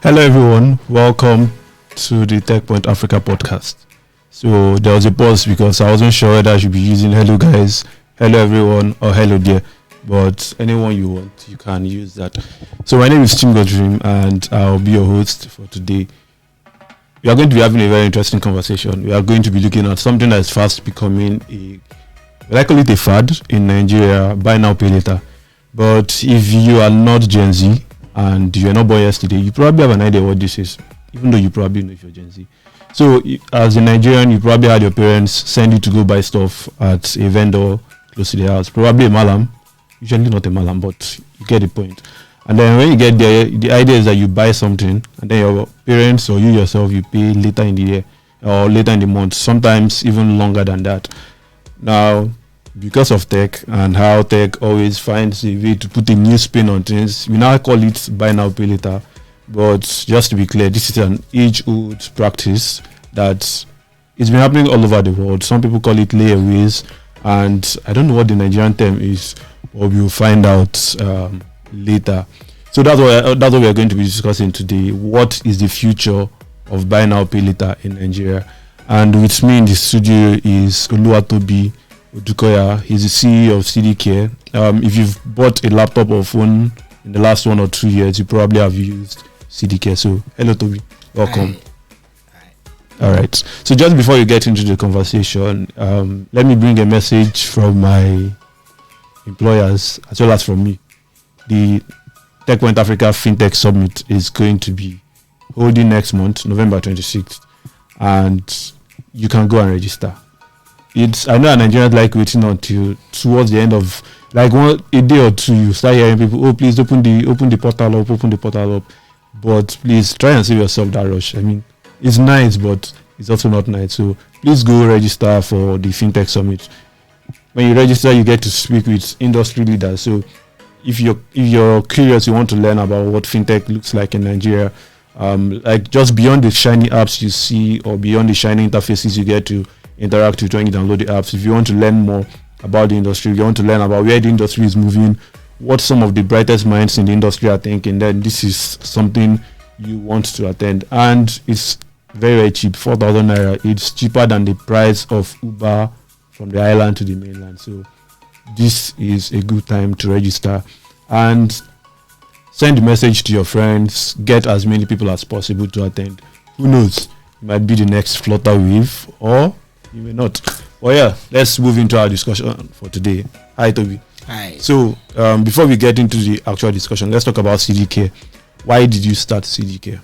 Hello everyone, welcome to the Techpoint Africa podcast. So there was a pause because I wasn't sure whether I should be using hello guys, hello everyone, or hello dear. But anyone you want, you can use that. So my name is Chimgozirim and I'll be your host for today. We are going to be having a very interesting conversation. We are going to be looking at something that is fast becoming I call it a fad in Nigeria, buy now, pay later. But if you are not Gen Z and you are not born yesterday, you probably have an idea what this is, even though you probably know if you're Gen Z. So as a Nigerian, you probably had your parents send you to go buy stuff at a vendor close to the house, probably a malam, usually not a malam, but you get the point. And then when you get there, the idea is that you buy something and then your parents or you yourself, you pay later in the year or later in the month, sometimes even longer than that. Now, because of tech and how tech always finds a way to put a new spin on things, we now call it buy now, pay later. But just to be clear, this is an age-old practice that it's been happening all over the world. Some people call it layaways, and I don't know what the Nigerian term is, but we'll find out later. So that's what we are going to be discussing today. What is the future of buy now, pay later in Nigeria? And with me in the studio is Oluwatobi, Odukoya. He's the CEO of CDCare. If you've bought a laptop or phone in the last 1 or 2 years, you probably have used CDCare. So, hello, Tobi. Welcome. Hi. All right. So, just before you get into the conversation, let me bring a message from my employers as well as from me. The Techpoint Africa FinTech Summit is going to be holding next month, November 26th. And you can go and register. I know Nigerians like waiting until towards the end of a day or two. You start hearing people, oh please open the portal up. But please try and save yourself that rush. I mean, it's nice, but it's also not nice. So please go register for the FinTech Summit. When you register, you get to speak with industry leaders. So if you're curious, you want to learn about what FinTech looks like in Nigeria. Just beyond the shiny apps you see or beyond the shiny interfaces you get to interact with when you download the apps, if you want to learn more about the industry, if you want to learn about where the industry is moving, what some of the brightest minds in the industry are thinking, then this is something you want to attend. And it's very, very cheap, 4,000 naira. It's cheaper than the price of Uber from the island to the mainland. So this is a good time to register and send a message to your friends, get as many people as possible to attend. Who knows? It might be the next Flutter wave, or you may not. Well, yeah, let's move into our discussion for today. Hi, Tobi. Hi. So, before we get into the actual discussion, let's talk about CDCare. Why did you start CDCare?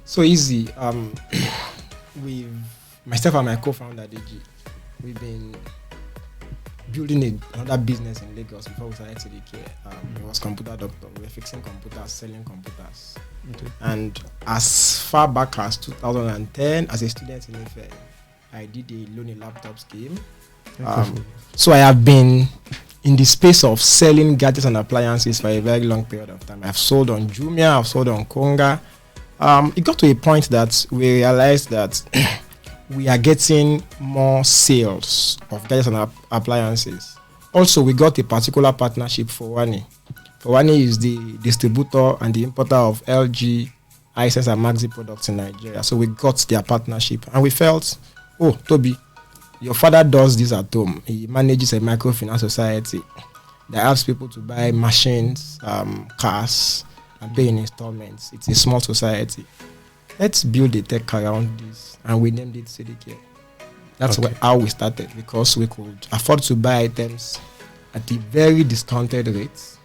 So easy. Myself and my co-founder, DG, we've been building another business in Lagos before we started CDCare. It was computer doctor. We were fixing computers, selling computers. Okay. And as far back as 2010, as a student in Ife, I did a loan laptop scheme. So I have been in the space of selling gadgets and appliances for a very long period of time. I've sold on Jumia, I've sold on Konga. It got to a point that we realized that we are getting more sales of gadgets and appliances. Also, we got a particular partnership for Wani. Wani is the distributor and the importer of LG, Hisense and Maxi products in Nigeria. So we got their partnership and we felt, oh, Tobi, your father does this at home. He manages a microfinance society that helps people to buy machines, cars, and pay in installments. It's a small society. Let's build a tech around this, and we named it CDCare. That's how we started, because we could afford to buy items at a very discounted rates,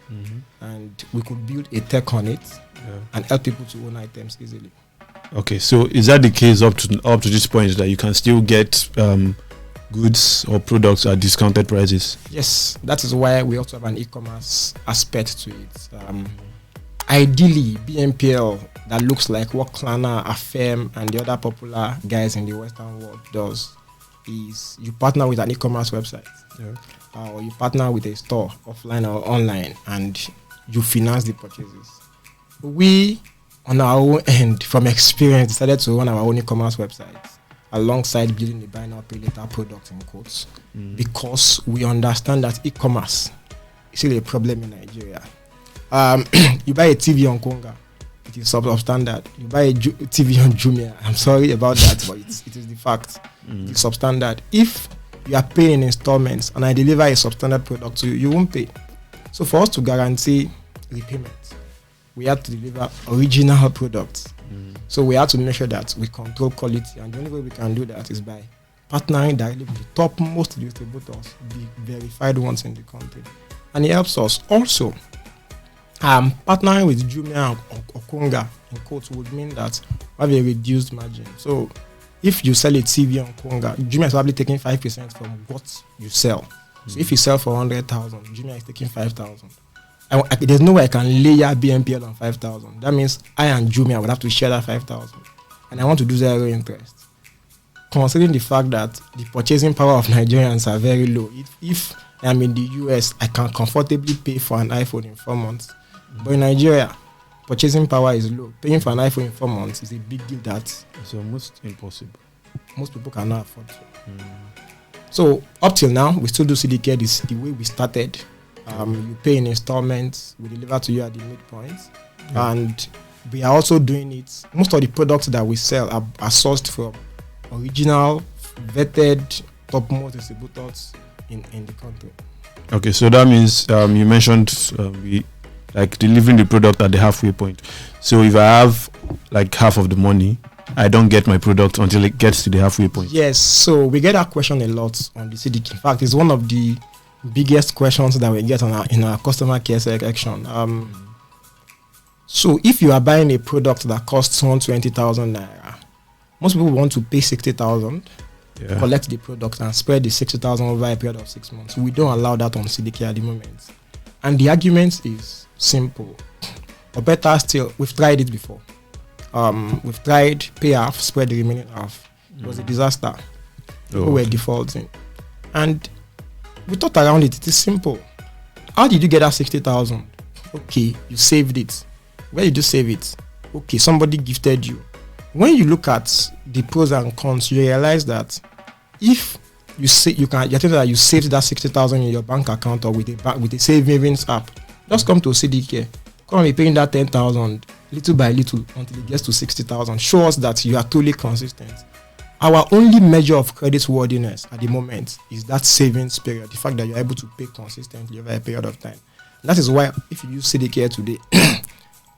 and we could build a tech on it and help people to own items easily. Okay, so is that the case up to this point that you can still get goods or products at discounted prices? Yes, that is why we also have an e-commerce aspect to it. Ideally, BNPL that looks like what Klarna, Affirm, and the other popular guys in the Western world does is you partner with an e-commerce website, or you partner with a store, offline or online, and you finance the purchases. We, on our own end, from experience, decided to run our own e-commerce website alongside building the buy now pay later product in quotes, because we understand that e-commerce is still a problem in Nigeria. You buy a TV on Konga, it is substandard. You buy a TV on Jumia, I'm sorry about that, but it is the fact. It is substandard. If you are paying in installments and I deliver a substandard product to you, you won't pay. So for us to guarantee repayment, we have to deliver original products. So we have to make sure that we control quality, and the only way we can do that is by partnering directly with the topmost distributors, the verified ones in the country. And it helps us. Also, partnering with Jumia or Konga in quotes would mean that we have a reduced margin. So if you sell a TV on Konga, Jumia is probably taking 5% from what you sell. So if you sell for 100,000, Jumia is taking 5,000. There's no way I can layer BNPL on 5,000. That means I and Jumia would have to share that 5,000. And I want to do zero interest. Considering the fact that the purchasing power of Nigerians are very low. If I'm in the US, I can comfortably pay for an iPhone in 4 months. But in Nigeria, purchasing power is low. Paying for an iPhone in 4 months is a big deal that it's almost impossible. Most people cannot afford to. So up till now, we still do CDCare the way we started. You pay in installments, we deliver to you at the midpoint. And we are also doing it. Most of the products that we sell are sourced from original, vetted, topmost distributors in the country. Okay, so that means you mentioned we like delivering the product at the halfway point. So if I have like half of the money, I don't get my product until it gets to the halfway point. Yes, so we get that question a lot on the CDK. In fact, it's one of the biggest questions that we get in our customer care section. So if you are buying a product that costs 120,000 naira, most people want to pay 60,000, collect the product and spread the 60,000 over a period of 6 months. We don't allow that on CDK at the moment. And the argument is simple. Or better still, we've tried it before. We've tried pay half, spread the remaining half. It was a disaster. People were defaulting. And we thought around it. It is simple. How did you get that 60,000? Okay, you saved it. Where did you save it? Okay, somebody gifted you. When you look at the pros and cons, you realize that if you say you're thinking that you saved that 60,000 in your bank account or with a savings app, just come to CDK. Come and be paying that 10,000 little by little until it gets to 60,000. Show us that you are totally consistent. Our only measure of credit worthiness at the moment is that savings period, the fact that you're able to pay consistently over a period of time. And that is why if you use CDK today,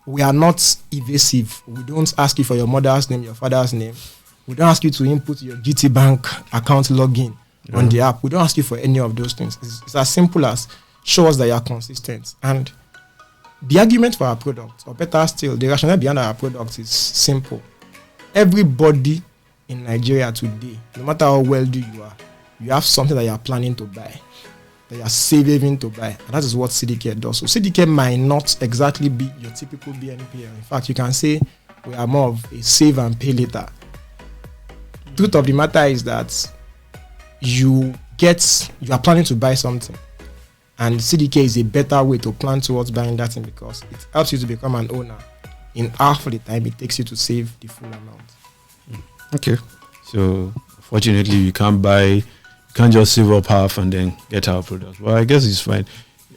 we are not evasive. We don't ask you for your mother's name, your father's name. We don't ask you to input your GT Bank account login on the app. We don't ask you for any of those things. It's as simple as show us that you are consistent. And the argument for our product, or better still, the rationale behind our product is simple. Everybody in Nigeria today, no matter how wealthy you are, you have something that you are planning to buy, that you are saving to buy, and that is what CDK does. So CDK might not exactly be your typical BNPL. In fact, you can say we are more of a save and pay later. Truth of the matter is that you are planning to buy something, and CDK is a better way to plan towards buying that thing because it helps you to become an owner in half of the time it takes you to save the full amount. Okay, so fortunately you can't just save up half and then get our product. Well, I guess it's fine.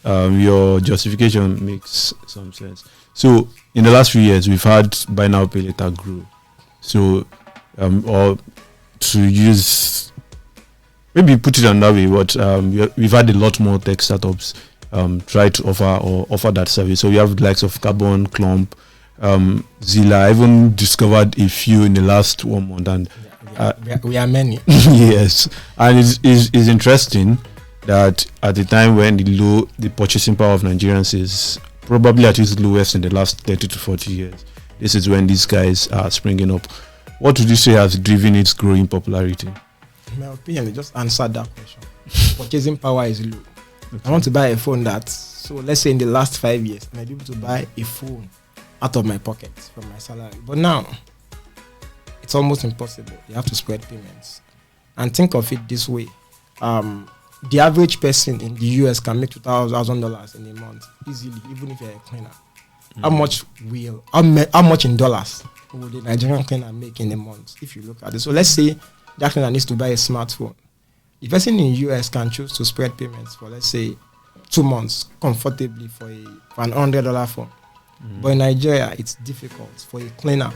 Your justification makes some sense. So in the last few years, we've had buy now pay later grow. So or to use, maybe put it another way, but we've had a lot more tech startups try to offer that service. So we have the likes of Carbon, Clump, Zilla. I even discovered a few in the last 1 month, and we are many. Yes, and it's interesting that at the time when the purchasing power of Nigerians is probably at its lowest in the last 30 to 40 years, this is when these guys are springing up. What would you say has driven its growing popularity? In my opinion, they just answered that question. Purchasing power is low. Okay. I want to buy a phone so let's say in the last 5 years, I might be able to buy a phone out of my pocket from my salary. But now, it's almost impossible. You have to spread payments. And think of it this way. The average person in the US can make $2,000 in a month easily, even if you're a cleaner. How much in dollars will the Nigerian cleaner make in a month if you look at it? So let's say that cleaner needs to buy a smartphone. The person in the US can choose to spread payments for, let's say, 2 months comfortably for an $100 phone. But in Nigeria, it's difficult for a cleaner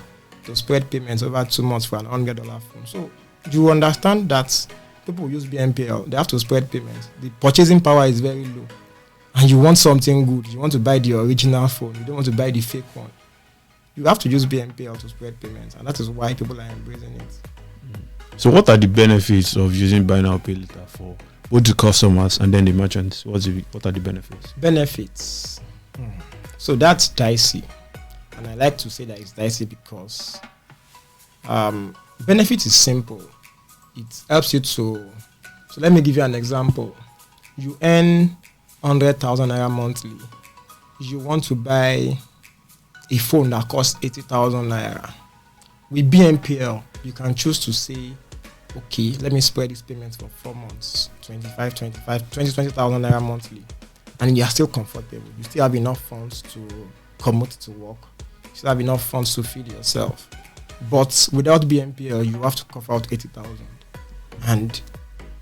to spread payments over 2 months for an $100 phone. So you understand that people use BNPL, they have to spread payments. The purchasing power is very low. And you want something good. You want to buy the original phone. You don't want to buy the fake one. You have to use BNPL to spread payments. And that is why people are embracing it. So what are the benefits of using buy now, pay later for both the customers and then the merchants? What are the benefits? Benefits. So that's dicey. And I like to say that it's dicey because benefit is simple. It helps you to... So let me give you an example. You earn 100,000 naira monthly. You want to buy a phone that costs 80,000 naira. With BNPL, you can choose to say, okay, let me spread this payment for 4 months, 20,000 naira monthly. And you are still comfortable. You still have enough funds to commute to work. You still have enough funds to feed yourself. But without BNPL, you have to cover out 80,000. And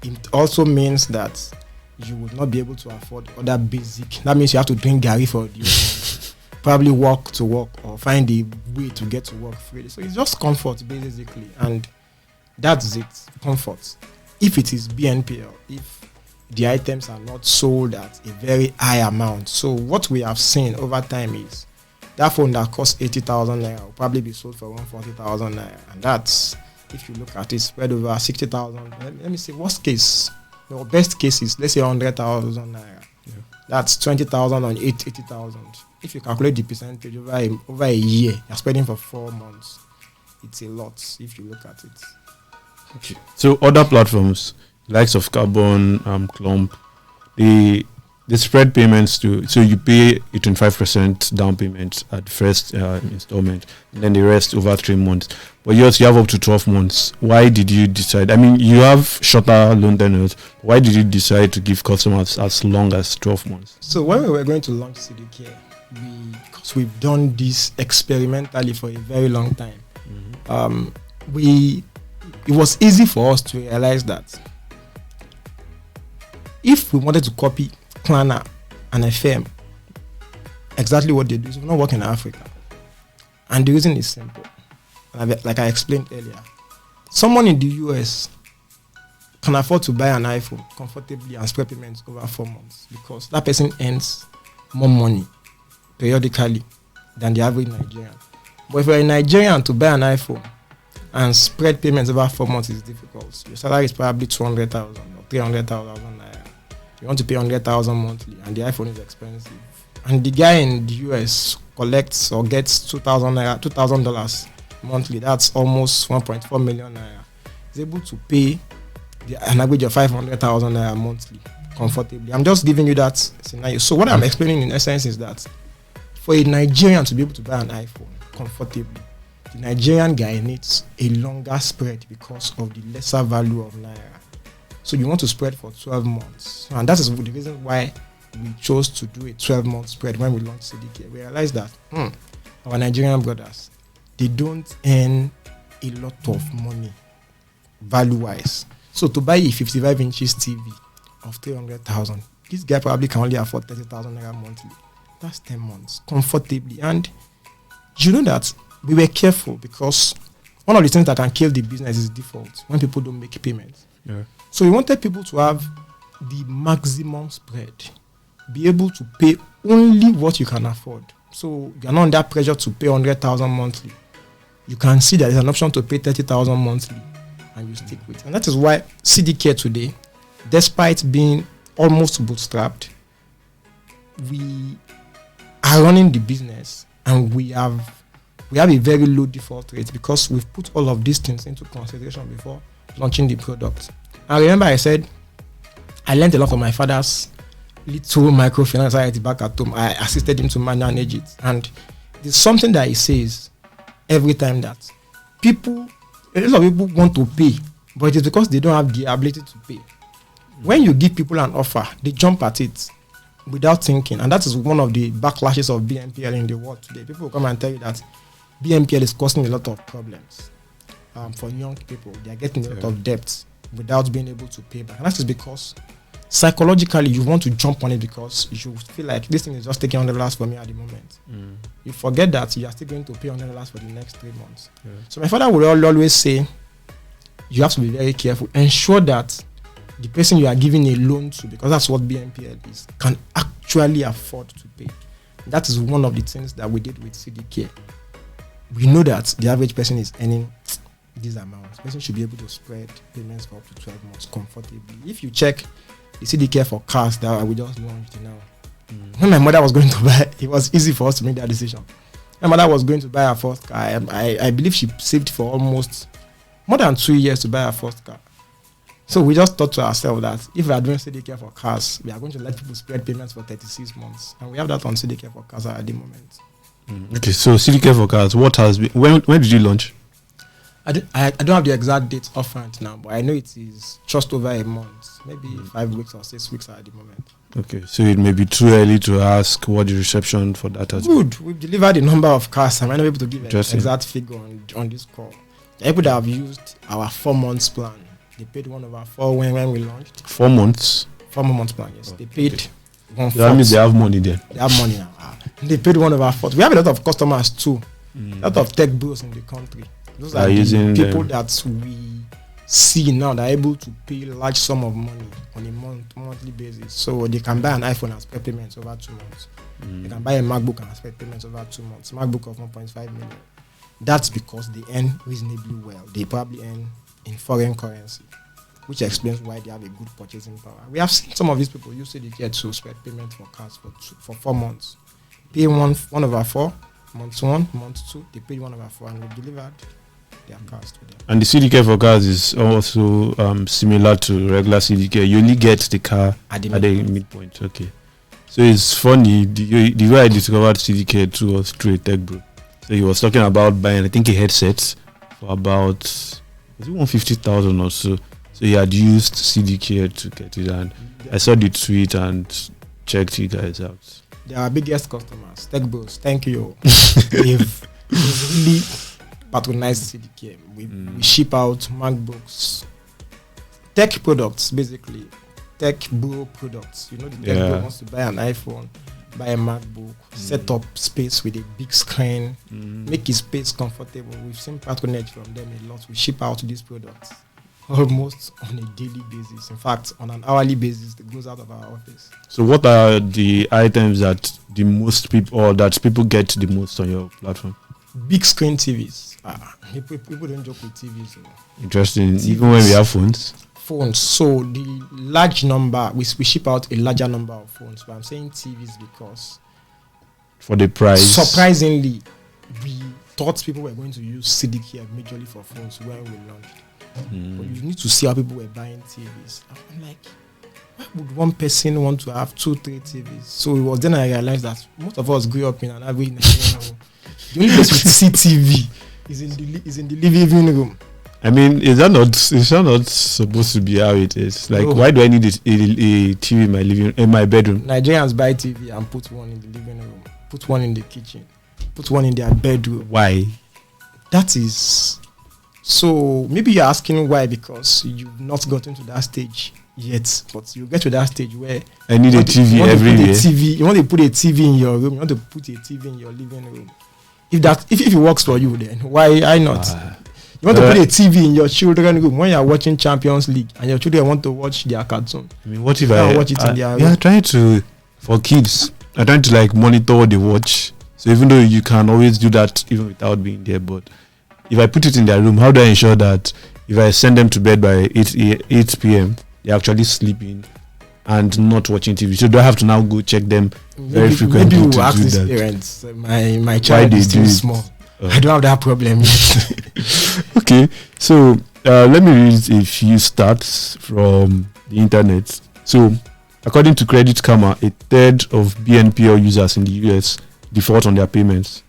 it also means that you would not be able to afford other basic. That means you have to drink Gary for the month, probably walk to work or find a way to get to work freely. So it's just comfort basically, and that's it, comfort. If it is BNPL, if the items are not sold at a very high amount. So what we have seen over time is that phone that costs 80,000 naira will probably be sold for 140,000 naira, and that's, if you look at it, spread over 60,000. Let me say worst case. The best case is, let's say 100,000 naira. Yeah. That's 20,000 on 80,000. If you calculate the percentage over a year, you're spending for 4 months. It's a lot if you look at it. Okay. So other platforms, likes of Carbon, Clump, they spread payments to, so you pay a 25% down payment at the first installment, and then the rest over 3 months. But yours, you have up to 12 months. Why did you decide? I mean, you have shorter loan tenures. Why did you decide to give customers as long as 12 months? So when we were going to launch CDCare, because we've done this experimentally for a very long time, it was easy for us to realize that if we wanted to copy Klarna and FM, exactly what they do, is we not work in Africa. And the reason is simple. Like I explained earlier, someone in the US can afford to buy an iPhone comfortably and spread payments over 4 months because that person earns more money periodically than the average Nigerian. But if you're a Nigerian, to buy an iPhone and spread payments over 4 months is difficult. Your salary is probably 200,000 or 300,000 naira. You want to pay 100,000 monthly, and the iPhone is expensive. And the guy in the US collects or gets $2,000 monthly. That's almost 1.4 million naira. He's able to pay an average of 500,000 naira monthly comfortably. I'm just giving you that scenario. So what I'm explaining in essence is that for a Nigerian to be able to buy an iPhone comfortably, the Nigerian guy needs a longer spread because of the lesser value of naira. So you want to spread for 12 months. And that is the reason why we chose to do a 12-month spread when we launched CDCare. We realized that our Nigerian brothers, they don't earn a lot of money value-wise. So to buy a 55 inches TV of 300,000, this guy probably can only afford 30,000 naira monthly. That's 10 months comfortably. And you know that we were careful because one of the things that can kill the business is default when people don't make payments. Yeah. So we wanted people to have the maximum spread, be able to pay only what you can afford. So you're not under pressure to pay 100,000 monthly. You can see that there's an option to pay 30,000 monthly, and you stick with it. And that is why CDCare today, despite being almost bootstrapped, we are running the business, and we have a very low default rate because we've put all of these things into consideration before launching the product. I remember I said I learned a lot from my father's little microfinance society back at home. I assisted him to manage it, and there's something that he says every time that a lot of people want to pay, but it is because they don't have the ability to pay. When you give people an offer, they jump at it without thinking, and that is one of the backlashes of BNPL in the world today. People will come and tell you that BNPL is causing a lot of problems for young people. They are getting a lot of debt without being able to pay back, and that is because psychologically you want to jump on it because you feel like this thing is just taking $100 for me at the moment. You forget that you are still going to pay $100 for the next 3 months. So my father would always say, you have to be very careful. Ensure that the person you are giving a loan to, because that's what BNPL is, can actually afford to pay. That is one of the things that we did with CDCare. We know that the average person is earning these amounts. The person should be able to spread payments for up to 12 months comfortably. If you check the CDCare for cars that we just launched now, when my mother was going to buy, it was easy for us to make that decision. My mother was going to buy her first car. I believe she saved for almost more than 2 years to buy her first car. So we just thought to ourselves that if we are doing CDCare for cars, we are going to let people spread payments for 36 months. And we have that on CDCare for cars at the moment. Okay, so CDCare for cars, what has been, when did you launch? I don't have the exact date offhand now, but I know it is just over a month, maybe 5 weeks or 6 weeks at the moment. Okay, so it may be too early to ask what the reception for that has been. Good. We've delivered a number of cars. I might not be able to give an exact figure on this call. The people that have used our 4 months plan, they paid 1/4 when we launched. 4 months? 4 months plan, yes. They paid 1/4. That means they have money then. They have money now. They paid 1/4. We have a lot of customers too. A lot of tech bros in the country. Those are the people that we see now that are able to pay a large sum of money on a monthly basis. So they can buy an iPhone and spread payments over 2 months. They can buy a MacBook and spread payments over 2 months. MacBook of 1.5 million. That's because they earn reasonably well. They probably earn in foreign currency, which explains why they have a good purchasing power. We have seen some of these people use CDCare to spread payments for cars for 4 months. Pay 1/4, month 1, month 2, they paid 1/4 and we delivered their cars to them. And the CDCare for cars is also similar to regular CDCare. You only get the car at the midpoint. Okay. So it's funny, the way I discovered CDCare too was through a tech bro. So he was talking about buying, I think, a headset for about, was it 150,000 or so? So he had used CDCare to get it, and I saw the tweet and checked you guys out. They are our biggest customers. Tech bros, thank you. We've really patronized CDCare. We ship out MacBooks, tech products basically, tech bro products. You know, the tech bro wants to buy an iPhone, buy a MacBook, set up space with a big screen, make his space comfortable. We've seen patronage from them a lot. We ship out these products almost on a daily basis. In fact, on an hourly basis, it goes out of our office. So what are the items that the most people, or that people get the most on your platform? Big screen TVs. People don't joke with TVs. Interesting. TVs. Even when we have phones? Phones. So the large number, we ship out a larger number of phones. But I'm saying TVs because for the price, surprisingly, we thought people were going to use CDCare majorly for phones when we launched. But you need to see how people were buying TVs. I'm like, why would one person want to have 2-3 TVs? So it was then I realized that most of us grew up in an average Nigerian home. The only place we see TV is in the living room. I mean, is that not supposed to be how it is? Like, why do I need a TV in my bedroom? Nigerians buy TV and put one in the living room, put one in the kitchen, put one in their bedroom. Why? That is. So maybe you're asking why, because you've not gotten to that stage yet, but you get to that stage where I need a TV everywhere. You want to put a TV in your room, you want to put a TV in your living room. If it works for you, then why not? You want to put a TV in your children's room when you're watching Champions League and your children want to watch their cartoon. I mean, what if watch it in their room? We are trying to, for kids, I'm trying to like monitor what they watch. So even though you can always do that even without being there, but if I put it in their room, how do I ensure that if I send them to bed by 8 p.m., they're actually sleeping and not watching TV? So do I have to now go check them very frequently? Maybe we'll ask these parents. My child is still small. I don't have that problem yet. Okay, so let me read a few stats from the internet. So according to Credit Karma, a third of BNPL users in the US default on their payments.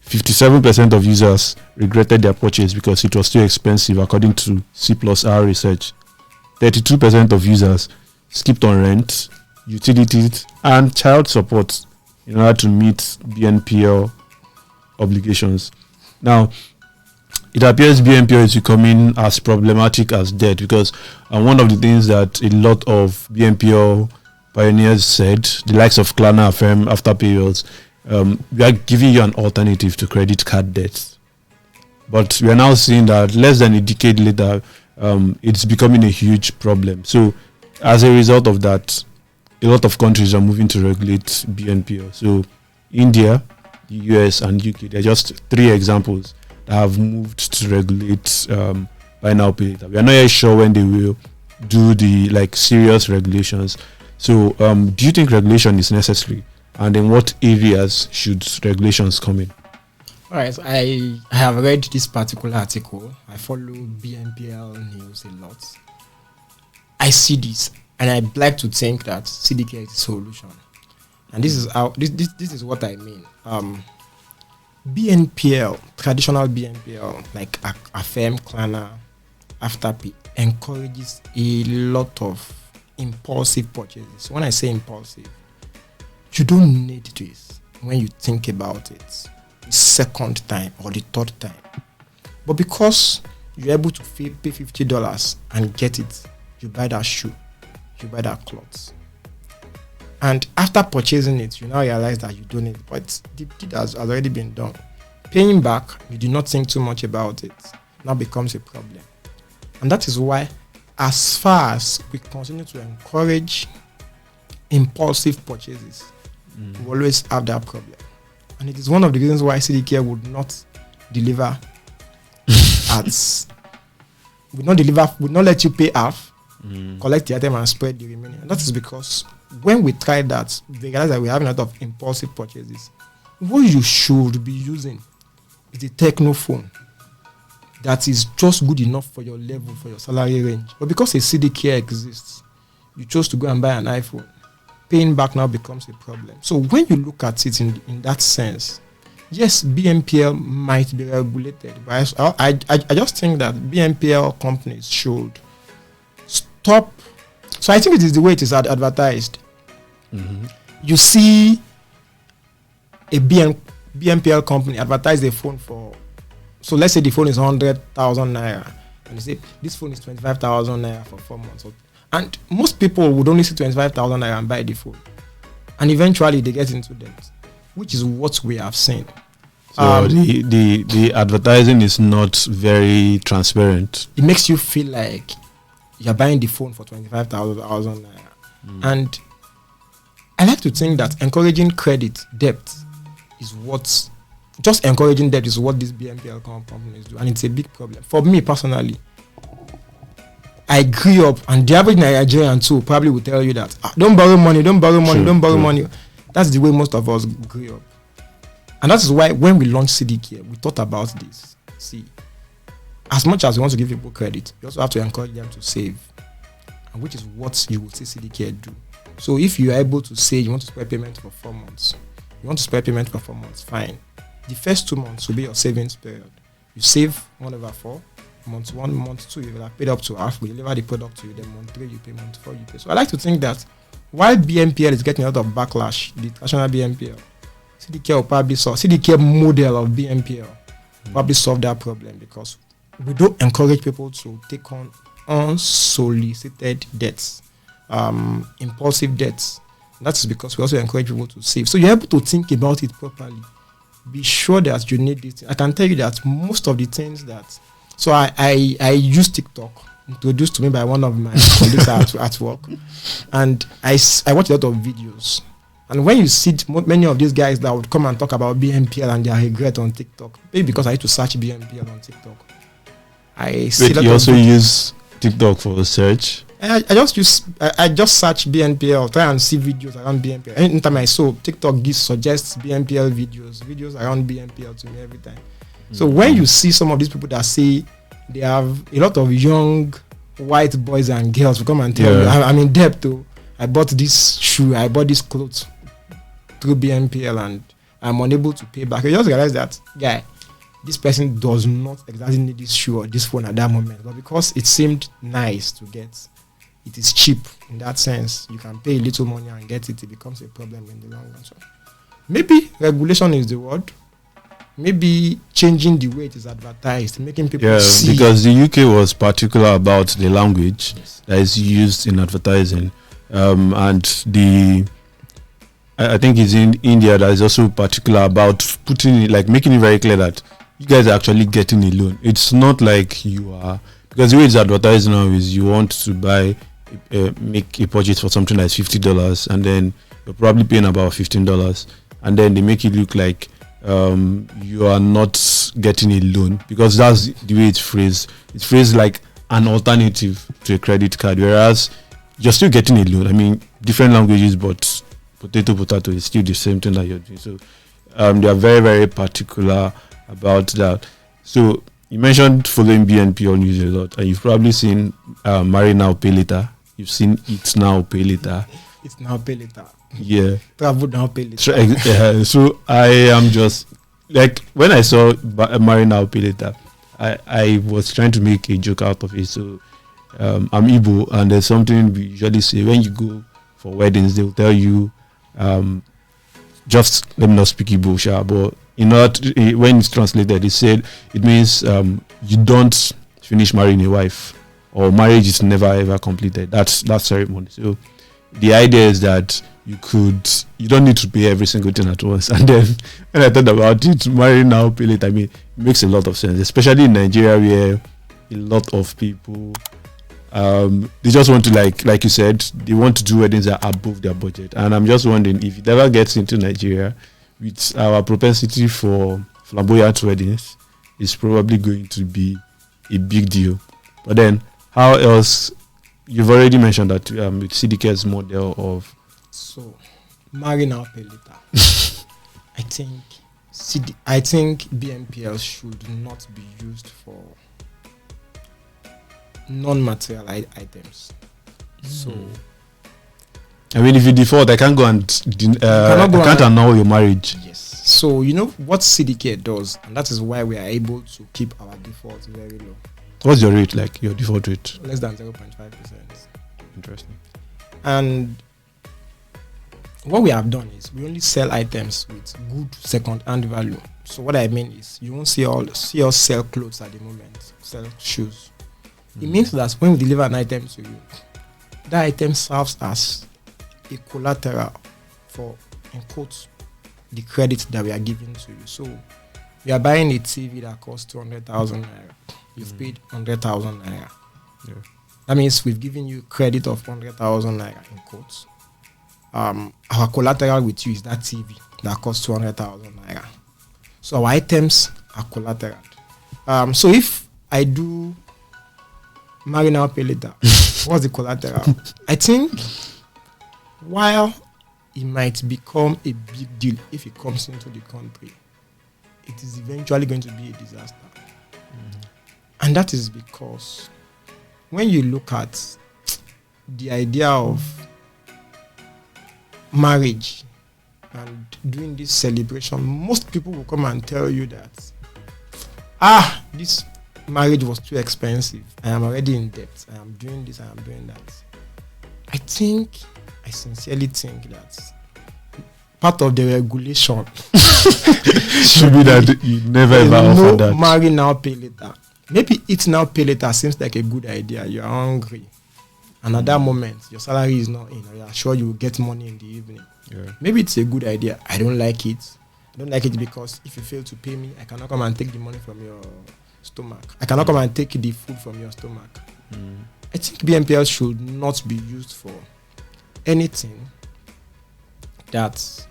57% of users regretted their purchase because it was too expensive, according to C+R research. 32% of users skipped on rent, utilities, and child support in order to meet BNPL obligations. Now, it appears BNPL is becoming as problematic as debt, because one of the things that a lot of BNPL pioneers said, the likes of Klarna affirm after periods, we are giving you an alternative to credit card debts. But we are now seeing that less than a decade later, it's becoming a huge problem. So as a result of that, a lot of countries are moving to regulate BNPL. So India, the US, and UK, they're just 3 examples that have moved to regulate buy now pay later. We are not yet sure when they will do the serious regulations. So do you think regulation is necessary, and in what areas should regulations come in? All right, I have read this particular article. I follow BNPL news a lot. I see this, and I'd like to think that CDCare is the solution. And this is how this is what I mean. BNPL, traditional BNPL, like Affirm, Klarna, Afterpay, encourages a lot of impulsive purchases. When I say impulsive, you don't need this when you think about it the second time or the third time. But because you're able to pay $50 and get it, you buy that shoe, you buy that clothes. And after purchasing it, you now realize that you don't need it, but the deed has already been done. Paying back, you do not think too much about it, now becomes a problem. And that is why, as far as we continue to encourage impulsive purchases, we always have that problem. And it is one of the reasons why CDCare would not deliver would not let you pay half, collect the item and spread the remaining. And that is because when we tried that, we realized that we have a lot of impulsive purchases. What you should be using is a techno phone that is just good enough for your level, for your salary range. But because a CDCare exists, you chose to go and buy an iPhone. Paying back now becomes a problem. So when you look at it in that sense, yes, BNPL might be regulated, but I just think that BNPL companies should stop. So I think it is the way it is advertised. You see a BNPL company advertise a phone for, so let's say the phone is 100,000 naira, and they say this phone is 25,000 naira for 4 months. And most people would only see 25,000 naira and buy the phone, and eventually they get into debt, which is what we have seen. So the advertising is not very transparent. It makes you feel like you're buying the phone for 25,000 naira. And I like to think that encouraging debt is what, just encouraging debt is what these BNPL companies do, and it's a big problem. For me personally, I grew up, and the average Nigerian too probably will tell you that don't borrow money, don't borrow money, don't borrow money. That's the way most of us grew up. And that is why when we launched CDCare, we thought about this. See, as much as we want to give people credit, we also have to encourage them to save, and which is what you will see CDCare do. So if you are able to say you want to spread payment for 4 months, fine. The first 2 months will be your savings period. You save 1/4. Month 1, month 2, you will have paid up to half. We deliver the product to you. Then month 3, you pay. Month 4, you pay. So I like to think that while BNPL is getting a lot of backlash, the traditional BNPL, CDCare will probably solve. CDCare model of BNPL probably solve that problem, because we don't encourage people to take on unsolicited debts, impulsive debts. That's because we also encourage people to save. So you're able to think about it properly. Be sure that you need this. I can tell you that most of the things that, so I use TikTok, introduced to me by one of my colleagues at work, and I watch a lot of videos. And when you see many of these guys that would come and talk about BNPL and their regret on TikTok, maybe because I used to search BNPL on TikTok, I see. Wait, you also use TikTok for search? I just search BNPL, try and see videos around BNPL. Anytime I saw TikTok suggests BNPL videos around BNPL to me every time. So when you see some of these people that say they have a lot of young white boys and girls who come and tell you, I'm in debt too. I bought this shoe, I bought this clothes through BNPL and I'm unable to pay back. You just realize that, guy, this person does not exactly need this shoe or this phone at that moment, but because it seemed nice to get, it is cheap in that sense. You can pay a little money and get it. It becomes a problem in the long run. So maybe regulation is the word. maybe changing the way it is advertised, making people see. Because the UK was particular about the language that is used in advertising, and I think it's in India that is also particular about putting it, like making it very clear that you guys are actually getting a loan. It's not like you are, because the way it's advertised now is you want to buy, make a purchase for something that's $50, and then you're probably paying about $15, and then they make it look like you are not getting a loan, because that's the way it's phrased. It's phrased like an alternative to a credit card, whereas you're still getting a loan. I mean, different languages, but potato is still the same thing that you're doing. So they are very, very particular about that. So you mentioned following BNPL news a lot, and you've probably seen Marry Now, Pay Later. You've seen It's Now, Pay Later. It's now, pay later. Yeah. Travel now, pay later. So I am just like, when I saw Marry Now, Pay Later, I was trying to make a joke out of it. So I'm Igbo, and there's something we usually say when you go for weddings. They'll tell you, just let me not speak Igbo, but when it's translated, it said it means you don't finish marrying a wife, or marriage is never ever completed. That's ceremony. So the idea is that you don't need to pay every single thing at once. And then when I thought about it, Marry Now, Pay Later, I mean, it makes a lot of sense, especially in Nigeria, where a lot of people they just want to, like you said, they want to do weddings that are above their budget. And I'm just wondering if it ever gets into Nigeria, with our propensity for flamboyant weddings, is probably going to be a big deal. But then, how else? You've already mentioned that with CDCare's model of, so Marry Now, Pay Later. I think BNPL should not be used for non-material items. So I mean, if you default, I can't go and can't annul your marriage. Yes. So you know what CDCare does, and that is why we are able to keep our default very low. What's your rate, like your default rate? Less than 0.5%. Interesting. And what we have done is we only sell items with good second-hand value. So what I mean is, you won't see us sell clothes at the moment, sell shoes. It means that when we deliver an item to you, that item serves as a collateral for, in quotes, the credit that we are giving to you. So we are buying a TV that costs 200,000 naira. You've paid 100,000 naira. Yeah. That means we've given you credit of 100,000 naira, in quotes. Our collateral with you is that TV that costs 200,000 naira. So our items are collateral. So if I do Marry Now, Pay Later, what's the collateral? I think while it might become a big deal if it comes into the country, it is eventually going to be a disaster. And that is because when you look at the idea of marriage and doing this celebration, most people will come and tell you that, this marriage was too expensive. I am already in debt. I am doing this. I am doing that. I sincerely think that part of the regulation should be that you never ever offer that. Marry Now, Pay Later. Maybe Eat Now, Pay Later seems like a good idea. You are hungry, and at that moment your salary is not in, or you are sure you will get money in the evening. Yeah. Maybe it's a good idea. I don't like it. I don't like it because if you fail to pay me, I cannot come and take the money from your stomach. I cannot come and take the food from your stomach. I think BNPL should not be used for anything that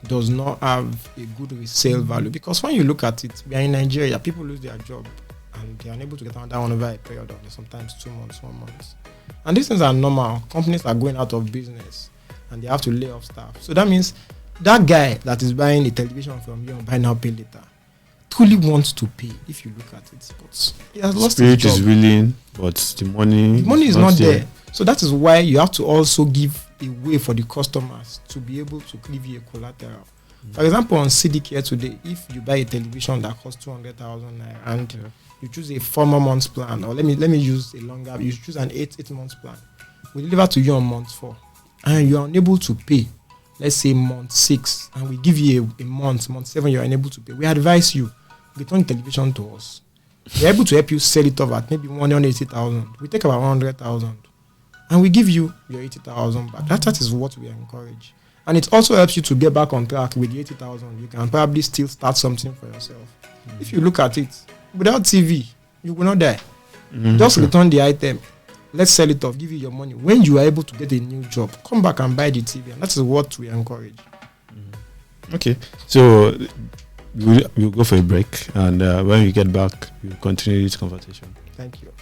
does not have a good resale value. Because when you look at it, we are in Nigeria, people lose their job and they are unable to get another one over a period of sometimes 2 months, 1 month. And these things are normal. Companies are going out of business and they have to lay off staff. So that means that guy that is buying a television from you and Buy Now, Pay Later truly wants to pay, if you look at it. But he has lost his job. Spirit is willing, but the money is not there. So that is why you have to also give a way for the customers to be able to give you a collateral. For example, on CDCare today, if you buy a television that costs 200,000 naira and you choose a 4 months plan, or let me use a longer, you choose an 8 months plan, we deliver to you on month 4, and you are unable to pay, let's say month 6, and we give you a month 7, you're unable to pay, we advise you, return the television to us. We're able to help you sell it off at maybe 180,000. We take about 100,000, and we give you your 80,000 back. That is what we encourage. And it also helps you to get back on track with the 80,000. You can probably still start something for yourself. If you look at it, without TV, you will not die. Just return the item. Let's sell it off, give you your money. When you are able to get a new job, come back and buy the TV. And that is what we encourage. Okay. So we'll go for a break. And when we get back, we'll continue this conversation. Thank you.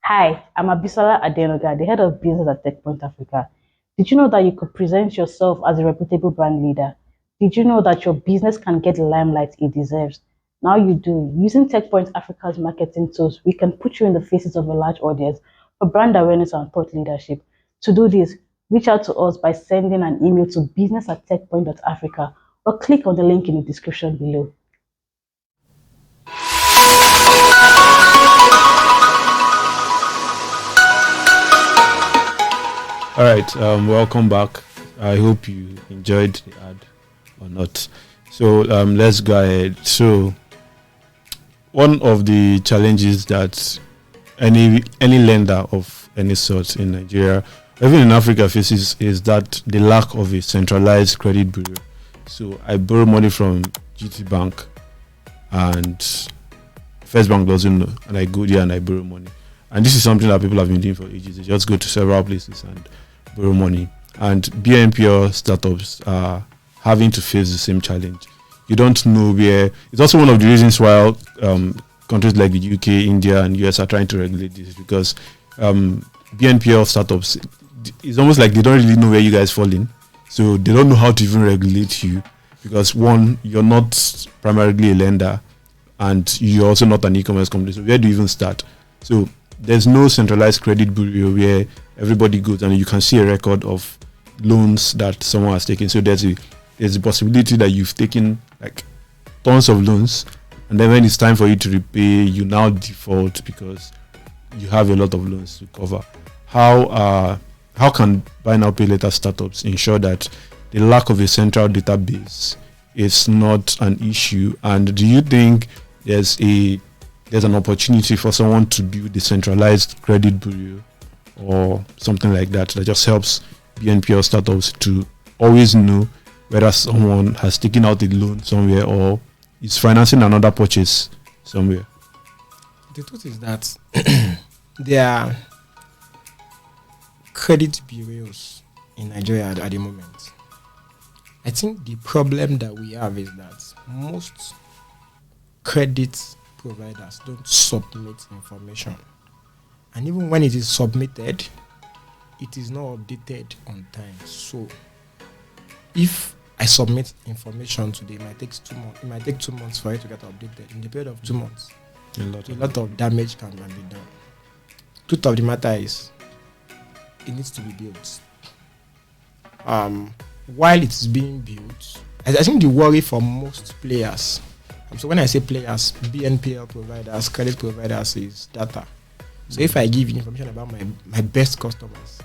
Hi, I'm Abisola Adenoga, the head of business at Techpoint Africa. Did you know that you could present yourself as a reputable brand leader? Did you know that your business can get the limelight it deserves? Now you do. Using Techpoint Africa's marketing tools, we can put you in the faces of a large audience for brand awareness and thought leadership. To do this, reach out to us by sending an email to business@techpoint.africa or click on the link in the description below. All right, welcome back. I hope you enjoyed the ad or not. So let's go ahead. So one of the challenges that any lender of any sort in Nigeria, even in Africa, faces is that the lack of a centralized credit bureau. So I borrow money from GT Bank, and First Bank doesn't know, and I go there and I borrow money. And this is something that people have been doing for ages. They just go to several places and borrow money. And BNPL startups are having to face the same challenge. You don't know where. It's also one of the reasons why countries like the UK, India, and US are trying to regulate this, because BNPL startups, it's almost like they don't really know where you guys fall in. So they don't know how to even regulate you, because one, you're not primarily a lender, and you're also not an e-commerce company. So where do you even start? So there's no centralized credit bureau where everybody goes and you can see a record of loans that someone has taken. So there's a possibility that you've taken like tons of loans, and then when it's time for you to repay, you now default because you have a lot of loans to cover. How can buy now pay later startups ensure that the lack of a central database is not an issue? And do you think there's an opportunity for someone to build a centralized credit bureau or something like that just helps BNPL startups to always know whether someone has taken out a loan somewhere or is financing another purchase somewhere? The truth is that there are credit bureaus in Nigeria at the moment. I think the problem that we have is that most credit providers don't submit information, and even when it is submitted, it is not updated on time. So if I submit information today, it might take 2 months. It might take 2 months for it to get updated. In the period of 2 months, a lot of damage can be done. Truth of the matter is, it needs to be built. While it's being built, I think the worry for most players, so when I say players, BNPL providers, credit providers, is data. So if I give you information about my best customers,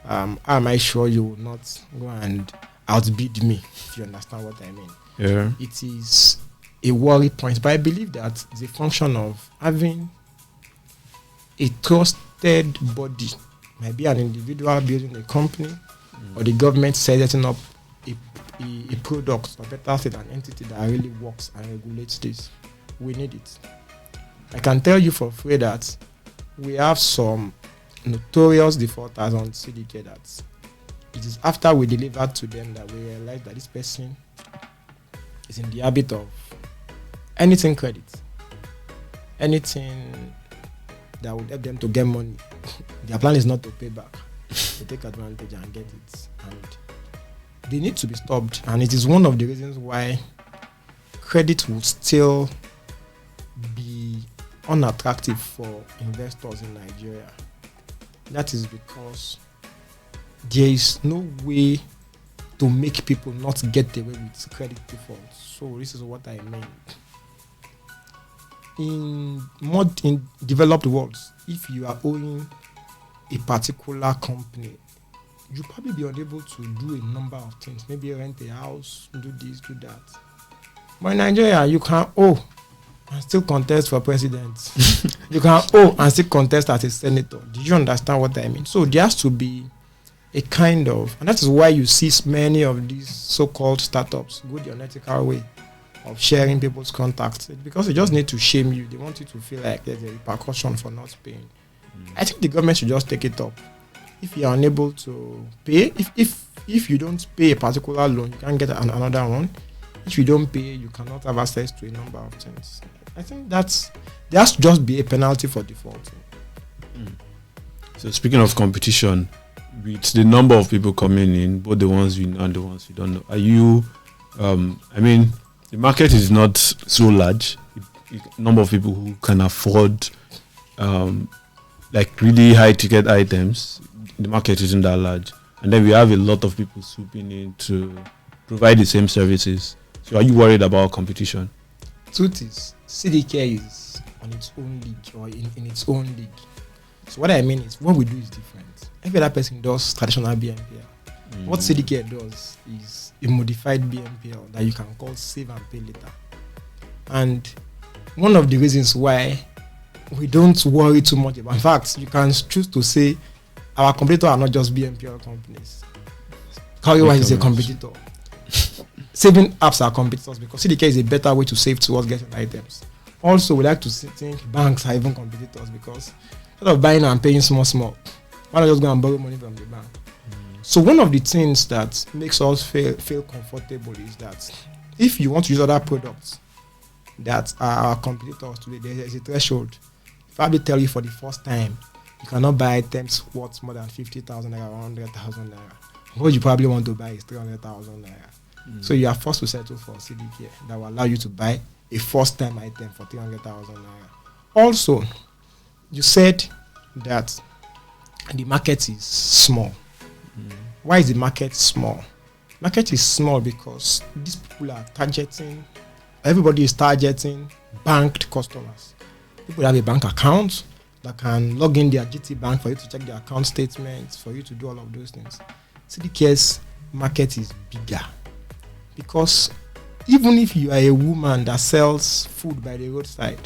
how am I sure you will not go and outbid me, if you understand what I mean? Yeah. It is a worry point, but I believe that it's a function of having a trusted body. Might be an individual building a company, or the government setting up a product, or better said, an entity that really works and regulates this. We need it. I can tell you for free that we have some notorious defaulters on CDCare that it is after we delivered to them that we realized that this person is in the habit of anything credit, anything that would help them to get money. Their plan is not to pay back. They take advantage and get it, and they need to be stopped. And it is one of the reasons why credit will still be unattractive for investors in Nigeria. That is because there is no way to make people not get away with credit defaults. So this is what I mean. In developed worlds, if you are owing a particular company you probably be unable to do a number of things. Maybe rent a house, do this, do that. But in Nigeria, you can owe and still contest for president. You can owe and still contest as a senator. Do you understand what I mean? So there has to be a kind of, and that is why you see many of these so-called startups go the unethical way of sharing people's contacts. It's because they just need to shame you. They want you to feel like there's a repercussion for not paying. I think the government should just take it up. If you are unable to pay, if you don't pay a particular loan, you can't get another one. If you don't pay, you cannot have access to a number of things. I think there has to just be a penalty for defaulting. So speaking of competition, with the number of people coming in, both the ones we know and the ones we don't know, are you, I mean, the market is not so large. Number of people who can afford like really high ticket items, the market isn't that large. And then we have a lot of people swooping in to provide the same services. So are you worried about competition? Truth is, CDCare is on its own league or in its own league. So what I mean is, what we do is different. Every other person does traditional BNPL. What CDCare does is a modified BNPL that you can call save and pay later. And one of the reasons why we don't worry too much about, in fact, you can choose to say our competitors are not just BNPL companies. Carrywise is a competitor. Saving apps are competitors because CDCare is a better way to save towards getting items. Also, we like to think banks are even competitors because instead of buying and paying small, why not just go and borrow money from the bank? So one of the things that makes us feel comfortable is that if you want to use other products that are our competitors today, there is a threshold. If I tell you for the first time, you cannot buy items worth more than 50,000 naira or 100,000 naira. What you probably want to buy is 300,000 naira. So you are forced to settle for CDCare that will allow you to buy a first-time item for 300,000 naira. Also, you said that the market is small. Why is the market small? Market is small because these people are targeting, everybody is targeting banked customers. People have a bank account that can log in their GT bank for you to check their account statements, for you to do all of those things. CDCare's market is bigger because even if you are a woman that sells food by the roadside,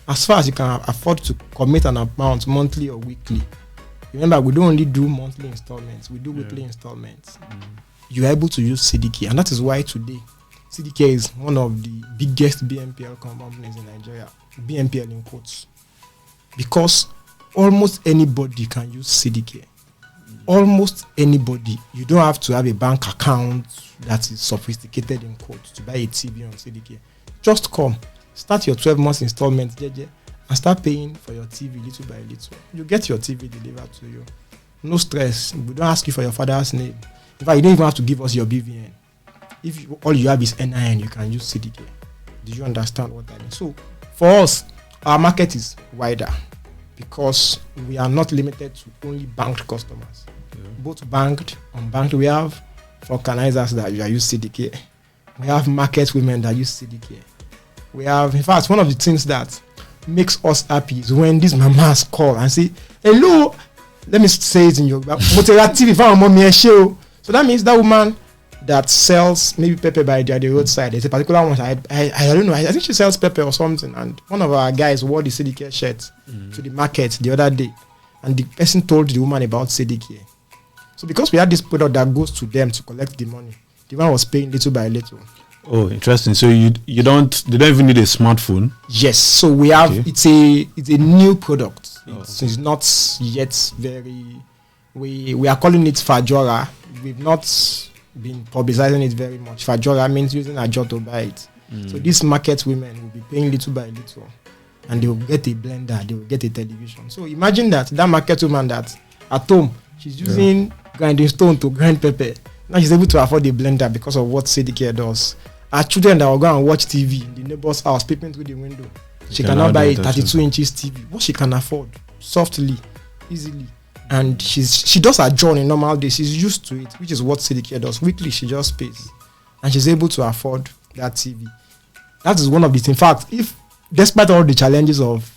as far as you can afford to commit an amount monthly or weekly, remember, we don't only do monthly installments, we do weekly installments. You are able to use CDCare, and that is why today CDCare is one of the biggest BNPL companies in Nigeria. BNPL in quotes. Because almost anybody can use CDCare. Almost anybody. You don't have to have a bank account that is sophisticated in quotes to buy a TV on CDCare. Just come, start your 12 months installment, JJ, and start paying for your TV little by little. You get your TV delivered to you. No stress. We don't ask you for your father's name. In fact, you don't even have to give us your BVN. If all you have is NIN, you can use CDCare. Do you understand what I mean? So, for us, our market is wider because we are not limited to only banked customers. Both banked, unbanked. We have organizers that use CDCare. We have market women that use CDCare. We have, in fact, one of the things that makes us happy is when these mamas call and say, hello, let me say it in Yoruba. So that means that woman that sells maybe pepper by the roadside, there's a particular one, I don't know, I think she sells pepper or something, and one of our guys wore the CDCare shirt to the market the other day, and the person told the woman about CDCare. So because we had this product that goes to them to collect the money, the one was paying little by little. Oh, interesting. So they don't even need a smartphone? Yes. So we have, it's a new product. It's not yet very, we are calling it Fajora. We've not been publicizing it very much. Fajora means using a job to buy it. So these market women will be paying little by little, and they will get a blender, they will get a television. So imagine that market woman that at home, she's using grinding stone to grind pepper. Now she's able to afford a blender because of what CDCare does. Our children that will go and watch TV in the neighbor's house, peeping through the window, she cannot buy a 32 inches TV. What she can afford, softly, easily. And she does her job in normal days. She's used to it, which is what CDCare does. Weekly, she just pays. And she's able to afford that TV. That is one of the things. In fact, if despite all the challenges of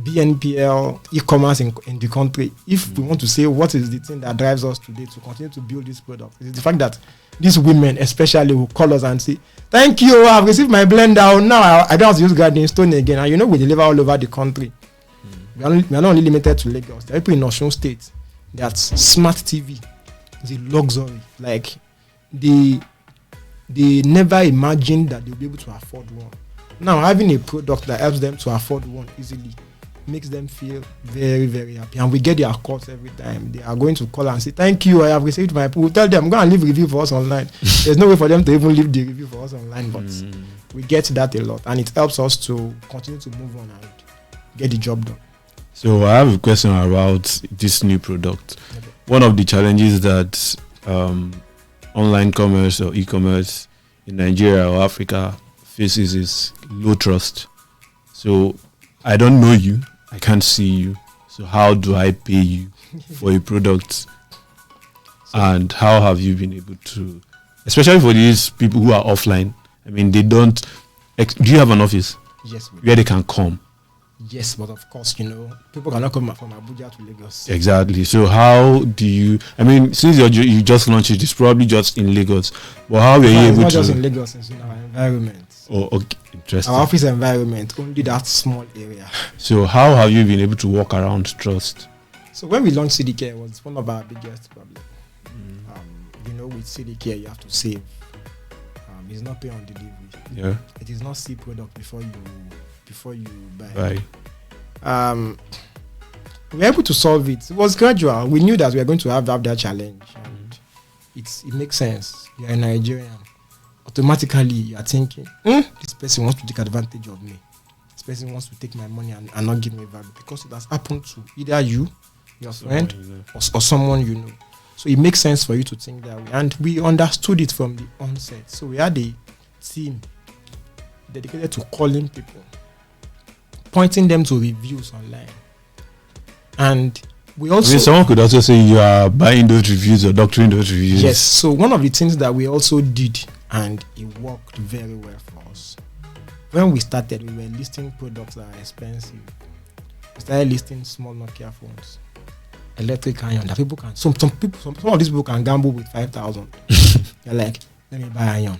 BNPL, e-commerce in the country. If we want to say what is the thing that drives us today to continue to build this product, it's the fact that these women especially will call us and say, thank you, I've received my blender. Now I don't have to use garden stone again. And we deliver all over the country. We are not only limited to Lagos. There are people in Osun State that's smart TV. It's a luxury. Like they never imagined that they'll be able to afford one. Now having a product that helps them to afford one easily makes them feel very, very happy. And we get their calls every time. They are going to call and say, thank you, I have received my... We'll tell them, go and leave a review for us online. There's no way for them to even leave the review for us online, but we get that a lot. And it helps us to continue to move on and get the job done. So I have a question about this new product. Okay. One of the challenges that online commerce or e-commerce in Nigeria or Africa faces is low trust. So I don't know you, I can't see you. So how do I pay you for a product? And how have you been able to, especially for these people who are offline? I mean, they don't. Do you have an office? Yes. Where they can come? Yes, but of course, people cannot come from Abuja to Lagos. Exactly. So how do you? I mean, since you just launched it, it's probably just in Lagos. But how were you able to? It's not just in Lagos; it's in our environment. Oh, okay, interesting. Our office environment, only that small area. So how have you been able to walk around trust? So when we launched CDCare, it was one of our biggest problems. With CDCare, you have to save. It's not pay on delivery. Yeah. It is not see product before you buy. We were able to solve it. It was gradual. We knew that we were going to have that challenge, and it makes sense. You are a Nigerian. Automatically, you are thinking, this person wants to take advantage of me. This person wants to take my money and not give me value, because it has happened to either you, your friend, or someone you know. So it makes sense for you to think that way. And we understood it from the onset. So we had a team dedicated to calling people, pointing them to reviews online. And we also... I mean, someone could also say you are buying those reviews or doctoring those reviews. Yes. So one of the things that we also did, and it worked very well for us, when we started, we were listing products that are expensive. We started listing small Nokia phones, electric iron that people can... Some of these people can gamble with 5,000. They're like, let me buy iron.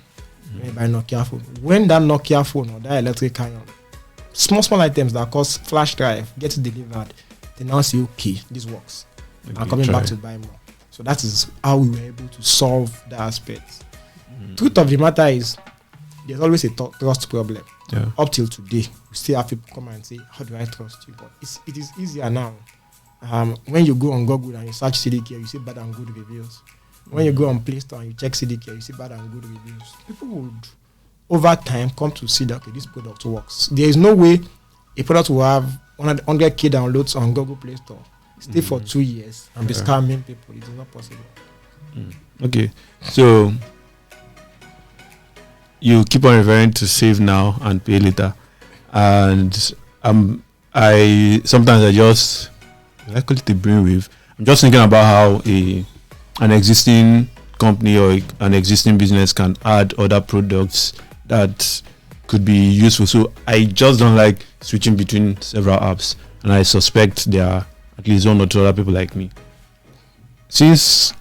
Let me buy Nokia phone. When that Nokia phone or that electric iron, small items that cost flash drive, gets delivered, they now say, okay, this works. I'm coming back to buy more. So that is how we were able to solve that aspect. Truth of the matter is, there's always a trust problem. Yeah. Up till today, we still have people come and say, how do I trust you? But it is easier now. When you go on Google and you search CDCare, you see bad and good reviews. When you go on Play Store and you check CDCare, you see bad and good reviews. People would, over time, come to see that, okay, this product works. There is no way a product will have 100k downloads on Google Play Store, stay for 2 years, and be scamming people. It is not possible. Okay, so you keep on referring to save now and pay later, and I just I call it a brainwave. I'm just thinking about how an existing company or an existing business can add other products that could be useful. So I just don't like switching between several apps, and I suspect there are at least one or two other people like me. Since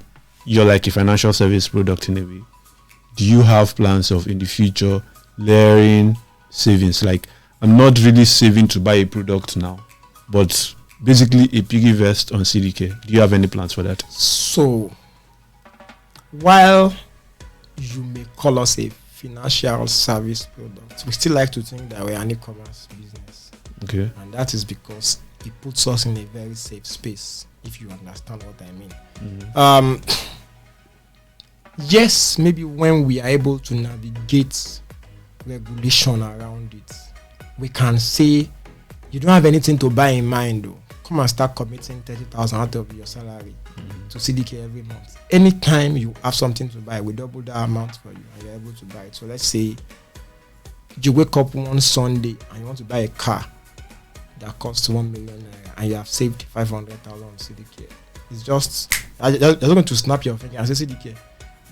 you're like a financial service product in a way, do you have plans of in the future layering savings? Like, I'm not really saving to buy a product now, but basically a piggy vest on CDK. Do you have any plans for that? So, while you may call us a financial service product, we still like to think that we're an e-commerce business. Okay. And that is because it puts us in a very safe space, if you understand what I mean. Yes, maybe when we are able to navigate regulation around it, we can say, you don't have anything to buy in mind though. Come and start committing 30,000 out of your salary to CDK every month. Anytime you have something to buy, we double that amount for you and you're able to buy it. So let's say you wake up one Sunday and you want to buy a car that costs 1 million naira and you have saved 500,000 on CDK. It's just, you're just going to snap your finger and say, CDK,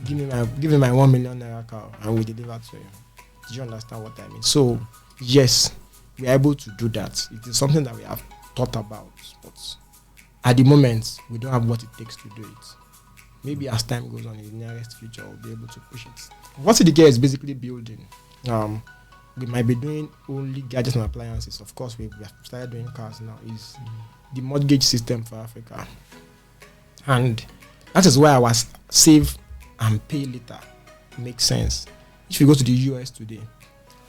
give me my 1 million naira car and we deliver to you. Do you understand what I mean? So yes, we are able to do that. It is something that we have thought about, but at the moment, we don't have what it takes to do it. Maybe as time goes on, in the nearest future, we'll be able to push it. What CDCare is basically building, we might be doing only gadgets and appliances. Of course, we have started doing cars now, is the mortgage system for Africa. And that is why our save and pay later makes sense. If you go to the US today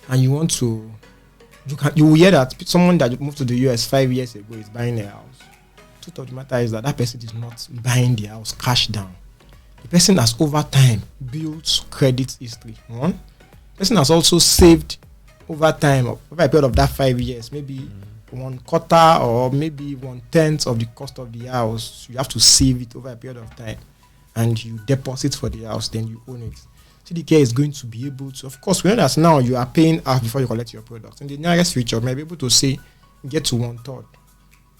and you want to, you will hear that someone that moved to the US 5 years ago is buying a house. Truth of the matter is that person is not buying the house cash down. The person has over time built credit history. One, person has also saved over time, over a period of that 5 years, maybe 1/4 or maybe 1/10 of the cost of the house. You have to save it over a period of time, and you deposit for the house, then you own it. CDCare is going to be able to, of course, we know that now you are paying half before you collect your product. In the nearest future, you may be able to say, get to 1/3.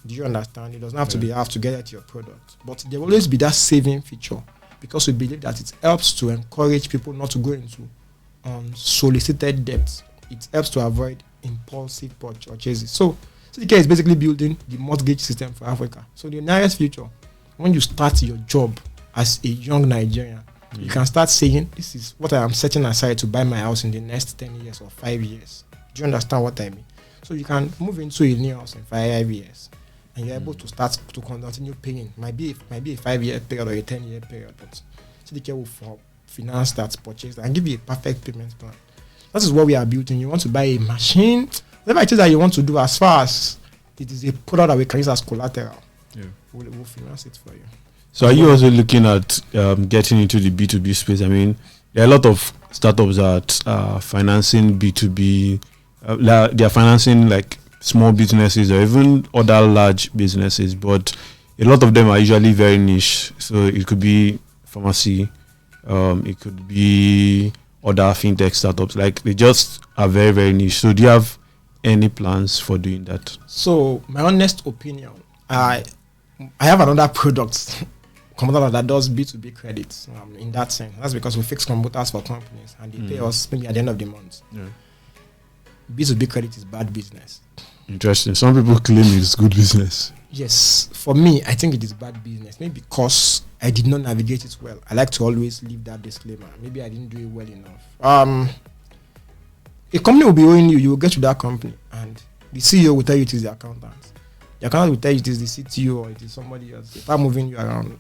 Do you understand? It doesn't have to be half to get at your product. But there will always be that saving feature, because we believe that it helps to encourage people not to go into unsolicited debts. It helps to avoid impulsive purchases. So CDCare is basically building the mortgage system for Africa. So in the nearest future, when you start your job as a young Nigerian, you can start saying, this is what I am setting aside to buy my house in the next 10 years or 5 years. Do you understand what I mean? So you can move into a new house in 5 years, and you're able to start to continue paying. Might be a 5-year period or a 10-year period, but CDCare will finance that purchase and give you a perfect payment plan. That is what we are building. You want to buy a machine, whatever it is that you want to do, as far as it is a product that we can use as collateral, we'll finance it for you. So are you also looking at getting into the B2B space? I mean, there are a lot of startups that are financing B2B. They are financing like small businesses or even other large businesses, but a lot of them are usually very niche. So it could be pharmacy, it could be other fintech startups. Like, they just are very, very niche. So do you have any plans for doing that? So my honest opinion, I have another product computer that does B2B credits in that sense. That's because we fix computers for companies and they pay us maybe at the end of the month. B2B credit is bad business. Interesting. Some people claim it's good business. Yes. For me, I think it is bad business. Maybe because I did not navigate it well. I like to always leave that disclaimer. Maybe I didn't do it well enough. A company will be owing you. You will get to that company and the CEO will tell you it is the accountant. The accountant will tell you it is the CTO or it is somebody else. If I'm moving you around,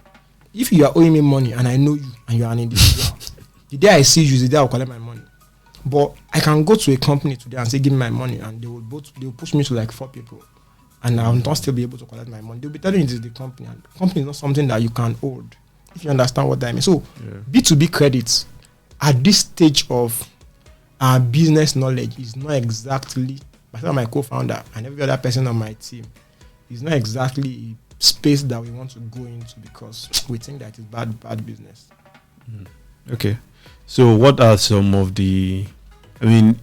if you are owing me money and I know you and you are an individual, the day I see you is the day I'll collect my money. But I can go to a company today and say, give me my money, and they will push me to like 4 people, and I will not still be able to collect my money. They'll be telling you it is the company, and the company is not something that you can hold, if you understand what I mean. So B2B credits at this stage of our business knowledge is not exactly, myself, my co-founder, and every other person on my team, is not exactly a space that we want to go into, because we think that it's bad business. Okay. So what are some of the, I mean,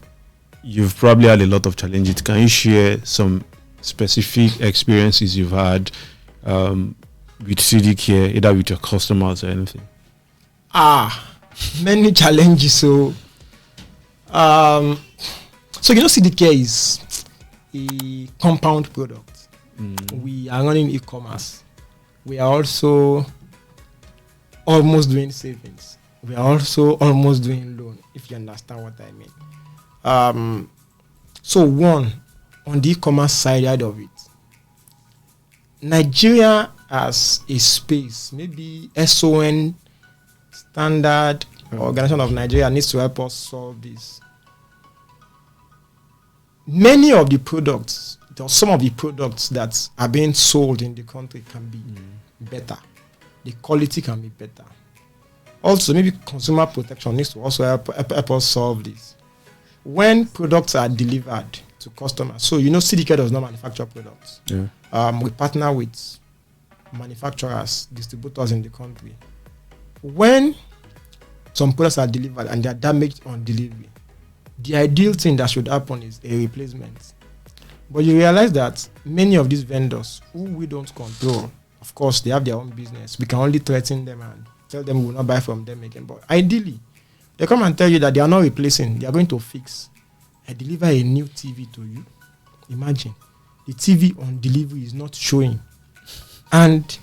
you've probably had a lot of challenges. Can you share some specific experiences you've had with CDCare, either with your customers or anything? Many challenges. So CDCare is a compound product. We are running e-commerce. We are also almost doing savings. We are also almost doing loan, if you understand what I mean. So one, on the e-commerce side of it, Nigeria as a space, maybe SON, Standard Organization of Nigeria, needs to help us solve this. Many of the products, some of the products that are being sold in the country can be better. The quality can be better. Also, maybe consumer protection needs to also help us solve this. When products are delivered to customers, so CDCare does not manufacture products. We partner with manufacturers, distributors in the country. When some products are delivered and they are damaged on delivery, the ideal thing that should happen is a replacement. But you realize that many of these vendors, who we don't control, of course, they have their own business. We can only threaten them and tell them we will not buy from them again. But ideally, they come and tell you that they are not replacing, they are going to fix. I deliver a new TV to you. Imagine the TV on delivery is not showing, and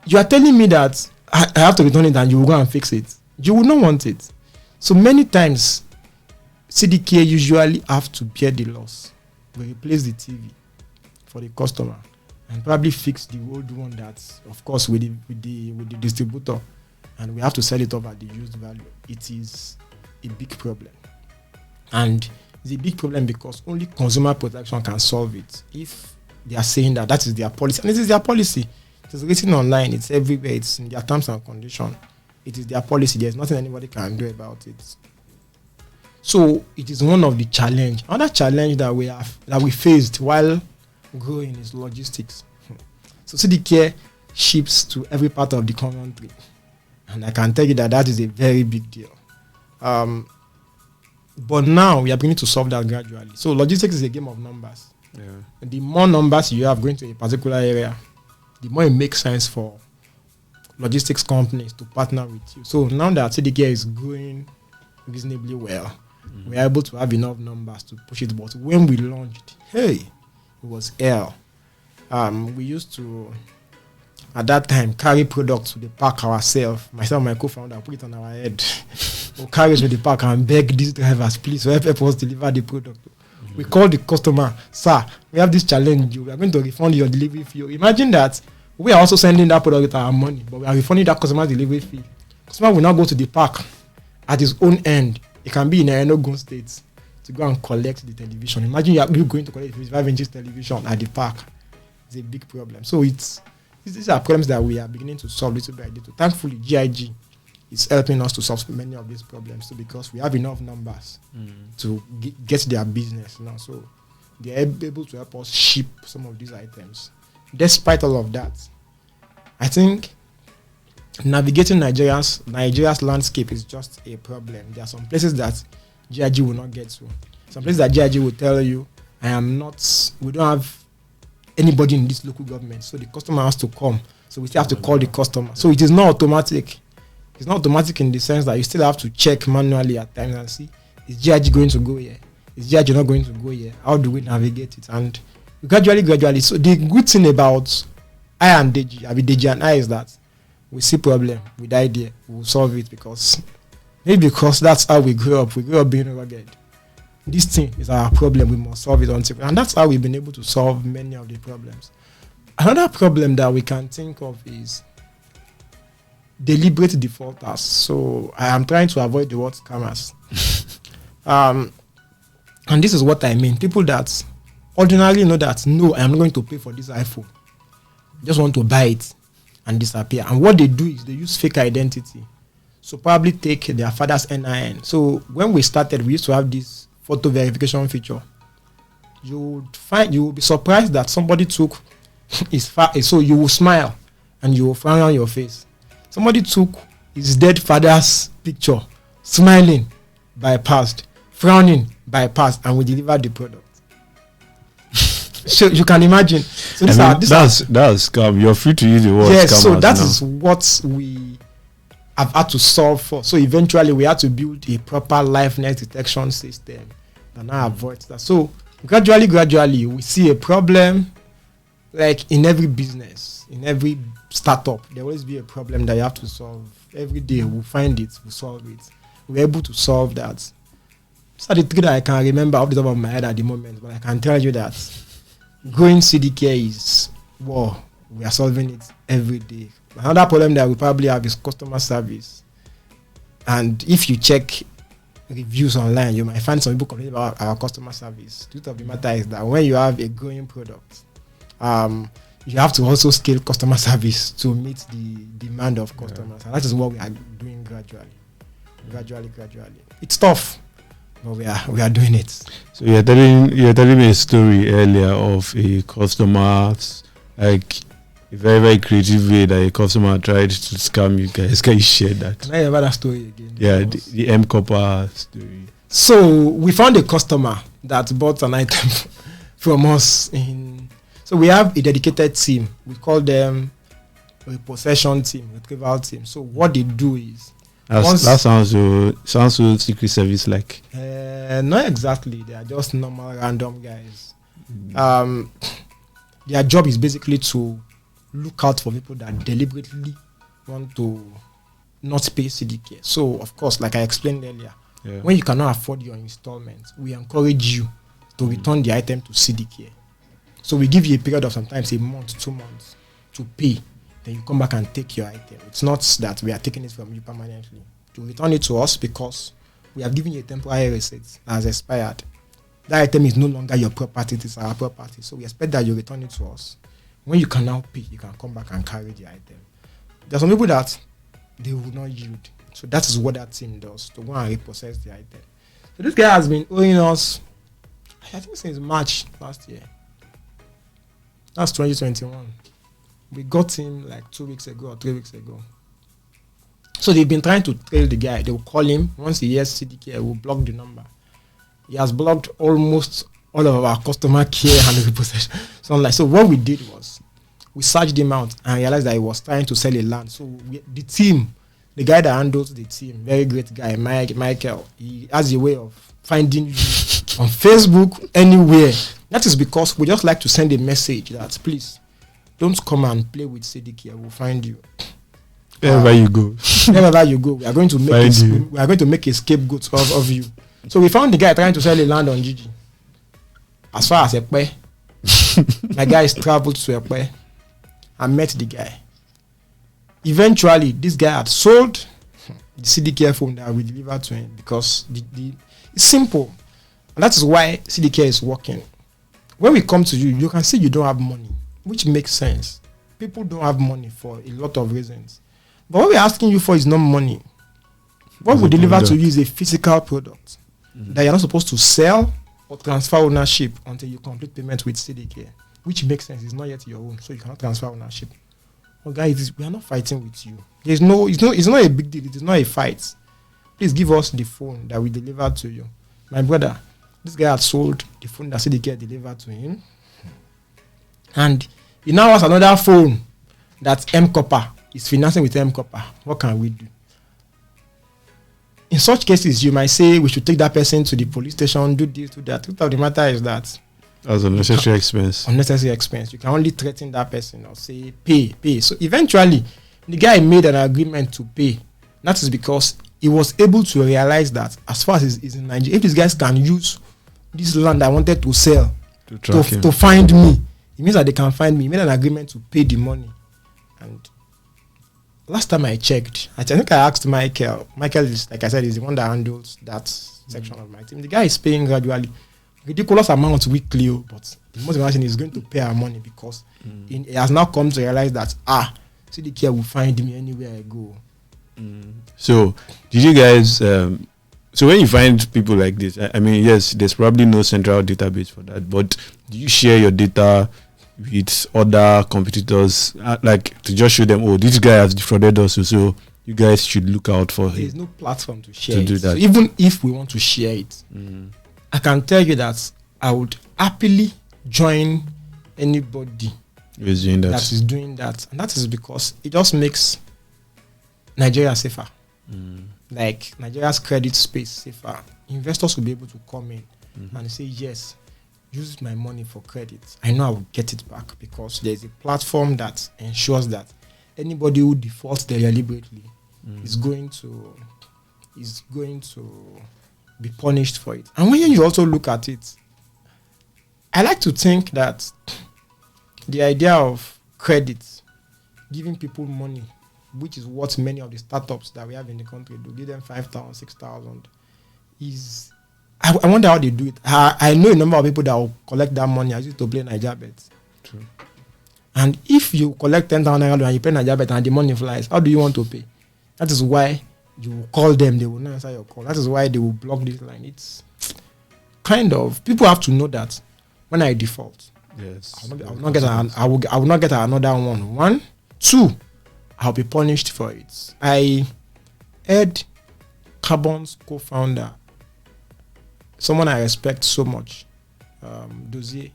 you are telling me that I have to return it and you will go and fix it. You will not want it. So many times, CDCare usually have to bear the loss. We replace the TV for the customer and probably fix the old one that's, of course, with the distributor, and we have to sell it off at the used value. It is a big problem, and it's a big problem because only consumer protection can solve it. If they are saying that is their policy, and it is their policy. It is written online. It's everywhere. It's in their terms and conditions. It is their policy. There's nothing anybody can do about it. So it is one of the challenge. Another challenge that we faced while growing is logistics. So CDCare ships to every part of the country, and I can tell you that is a very big deal. But now we are beginning to solve that gradually. So logistics is a game of numbers. Yeah. The more numbers you have going to a particular area, the more it makes sense for logistics companies to partner with you. So now that CDCare is growing reasonably well, we are able to have enough numbers to push it. But when we launched, it was hell. We used to, at that time, carry products to the park ourselves. Myself and my co-founder put it on our head. We'll carry it to the park and beg these drivers, please, help us deliver the product. We call the customer, sir, we have this challenge. We are going to refund your delivery fee. Imagine that we are also sending that product with our money, but we are refunding that customer's delivery fee. Customer will now go to the park at his own end. It can be in Enugu State to go and collect the television. Imagine you going to collect 55-inch television at the park. It's a big problem. So these are problems that we are beginning to solve little by little. Thankfully, GIG is helping us to solve many of these problems too, because we have enough numbers to get their business now. So they are able to help us ship some of these items. Despite all of that, I think navigating Nigeria's landscape is just a problem. There are some places that GIG will not get to. Some places that GIG will tell you, we don't have anybody in this local government, so the customer has to come. So we still have to call the customer. So it is not automatic. It's not automatic in the sense that you still have to check manually at times and see, is GIG going to go here? Is GIG not going to go here? How do we navigate it? And gradually. So the good thing about I and Deji and I is that we see problem with idea, we'll solve it because that's how we grew up. We grew up being rugged. This thing is our problem, we must solve it until, and that's how we've been able to solve many of the problems. Another problem that we can think of is deliberate defaulters. So I am trying to avoid the word scammers. And this is what I mean. People that ordinarily know that, no, I am not going to pay for this iPhone. Just want to buy it and disappear. And what they do is they use fake identity. So probably take their father's NIN. So when we started, we used to have this photo verification feature. You will be surprised that somebody took so you will smile and you will frown on your face. Somebody took his dead father's picture, smiling, bypassed, frowning, bypassed, and we delivered the product. So you can imagine. So that's scam. You're free to use the word. Yes, so that is what we have had to solve for. So eventually we had to build a proper liveness detection system that now avoids that. So gradually we see a problem. Like in every business, in every startup, there will always be a problem that you have to solve. Every day we'll find it, we'll solve it. We're able to solve that. These are the three that I can remember off the top of my head at the moment, but I can tell you that growing CDCare is, we are solving it every day. Another problem that we probably have is customer service. And if you check reviews online, you might find some people complaining about our customer service. The truth of the matter is that when you have a growing product, you have to also scale customer service to meet the demand of customers. And that is what we are doing gradually. It's tough, but we are doing it. So you're telling me a story earlier of a customer, like a very, very creative way that a customer tried to scam you guys. Can you share that? Can I hear that story again? Yeah, the M Copper story. So we found a customer that bought an item from us so we have a dedicated team. We call them a possession team, retrieval team. So what they do is, That sounds so secret service like. Not exactly. They are just normal random guys. Their job is basically to look out for people that deliberately want to not pay CDCare. So, of course, like I explained earlier, when you cannot afford your installment, we encourage you to return the item to CDCare. So we give you a period of sometimes a month, 2 months to pay. Then you come back and take your item. It's not that we are taking it from you permanently. To return it to us because we have given you a temporary receipt that has expired. That item is no longer your property, it is our property. So we expect that you return it to us. When you can now pay, you can come back and carry the item. There are some people that they will not yield. So that is what that team does, to go and repossess the item. So this guy has been owing us, I think since March last year. That's 2021. We got him like 2 weeks ago or 3 weeks ago. So they've been trying to trail the guy. They will call him. Once he hears CDCare, will block the number. He has blocked almost all of our customer care and repossession. So what we did was, we searched him out and realized that he was trying to sell a land. So the team, the guy that handles the team, very great guy, Michael, he has a way of finding you on Facebook, anywhere. That is because we just like to send a message that, please, don't come and play with CDCare. We'll find you. Wherever you go. Wherever you go, we are going to make a scapegoat of you. So we found the guy trying to sell a land on Gigi. As far as Ekpe, my guys traveled to Ekpe and met the guy. Eventually, this guy had sold the CDCare phone that we delivered to him because it's simple. And that is why CDCare is working. When we come to you, you can see you don't have money, which makes sense. People don't have money for a lot of reasons. But what we're asking you for is not money. What we deliver to you is a physical product that you're not supposed to sell or transfer ownership until you complete payment with CDCare, which makes sense. It's not yet your own, so you cannot transfer ownership. Well, guys, we are not fighting with you. It's not a big deal. It is not a fight. Please give us the phone that we delivered to you. My brother, this guy had sold the phone that CDCare delivered to him, and he now has another phone that M-Copper is financing with M-Copper. What can we do? In such cases, you might say we should take that person to the police station, do this, do that. The truth of the matter is that that's unnecessary expense. Unnecessary expense. You can only threaten that person or say pay. So eventually, the guy made an agreement to pay. That is because he was able to realize that as far as he's in Nigeria, if these guys can use this land I wanted to sell to find me, it means that they can find me. He made an agreement to pay the money. And last time I checked, I think I asked Michael. Michael is, like I said, is the one that handles that section of my team. The guy is paying gradually, ridiculous amounts weekly, but the most important thing is going to pay our money because he has now come to realize that CDCare will find me anywhere I go. So, did you guys? So when you find people like this, I mean, yes, there's probably no central database for that, but do you share your data with other competitors, like to just show them, oh, this guy has defrauded us, so you guys should look out for him? There's no platform to share do that. So even if we want to share it, I can tell you that I would happily join anybody that is doing that. And that is because it just makes Nigeria safer. Like Nigeria's credit space safer. Investors will be able to come in and say, yes, use my money for credit. I know I will get it back because there's a platform that ensures that anybody who defaults deliberately is going to be punished for it. And when you also look at it, I like to think that the idea of credit, giving people money, which is what many of the startups that we have in the country do, give them 5,000, 6,000, is, I wonder how they do it. I know a number of people that will collect that money as used to play Nigeria bets. True. And if you collect 10,000 naira and you play Nigeria bet and the money flies, how do you want to pay? That is why you will call them, they will not answer your call. That is why they will block this line. It's kind of, people have to know that when I default, yes, I will not get another one. 1, 2, I'll be punished for it. I heard Carbon's co-founder, someone I respect so much, Dozier,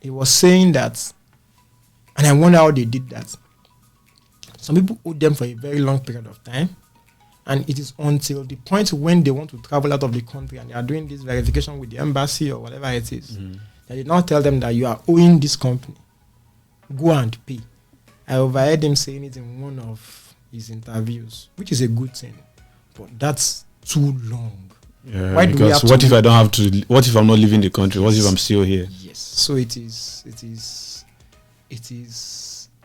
he was saying that, and I wonder how they did that. Some people owed them for a very long period of time, And it is until the point when they want to travel out of the country and they are doing this verification with the embassy or whatever it is, that they now tell them that you are owing this company. Go and pay. I overheard him saying it in one of his interviews, which is a good thing. But that's too long. Yeah, Why do we have what to if I don't have to? What if I'm not leaving the country? What if I'm still here? Yes. So it is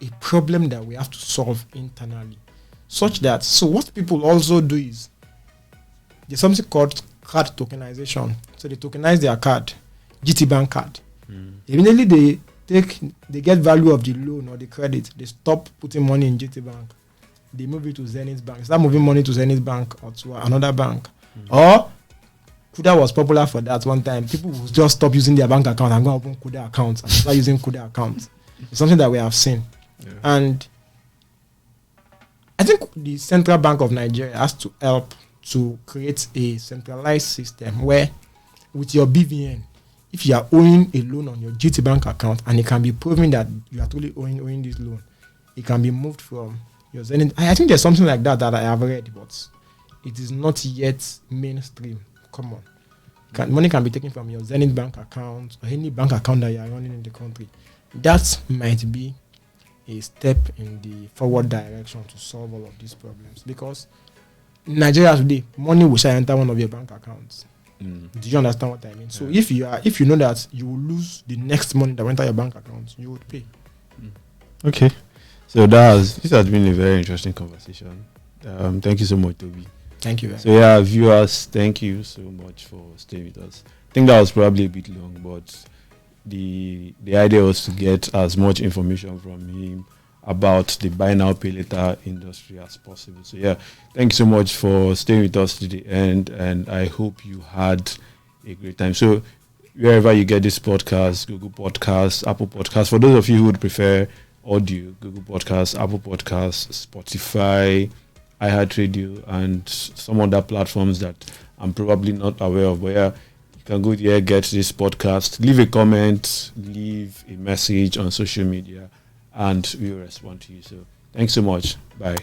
a problem that we have to solve internally, such that. So what people also do is there's something called card tokenization. So they tokenize their card, GT Bank card. Immediately they get value of the loan or the credit. They stop putting money in GT Bank. They move it to Zenith Bank. Start moving money to Zenith Bank or to another bank. Or Kuda was popular for that one time. People would just stop using their bank account and go open Kuda accounts and start using Kuda accounts. It's something that we have seen. Yeah. And I think the Central Bank of Nigeria has to help to create a centralized system where with your BVN, if you are owing a loan on your GT Bank account and it can be proven that you are truly owing this loan, it can be moved from your Zenith. I think there's something like that I have read, but it is not yet mainstream. Come on. Money can be taken from your Zenith Bank account or any bank account that you are running in the country. That might be a step in the forward direction to solve all of these problems. Because in Nigeria today, money will enter one of your bank accounts. Do you understand what I mean? So if you know that you will lose the next money that went enter your bank account, you would pay. Okay. So this has been a very interesting conversation. Thank you so much, Tobi. Thank you. So yeah, viewers, thank you so much for staying with us. I think that was probably a bit long, but the idea was to get as much information from him about the buy now pay later industry as possible. So yeah, thank you so much for staying with us to the end, and I hope you had a great time. So wherever you get this podcast, Google Podcasts, Apple Podcasts, for those of you who would prefer audio, Google Podcasts, Apple Podcasts, Spotify, iHeartRadio, and some other platforms that I'm probably not aware of. But yeah, you can go there, get this podcast, leave a comment, leave a message on social media, and we'll respond to you. So thanks so much. Bye.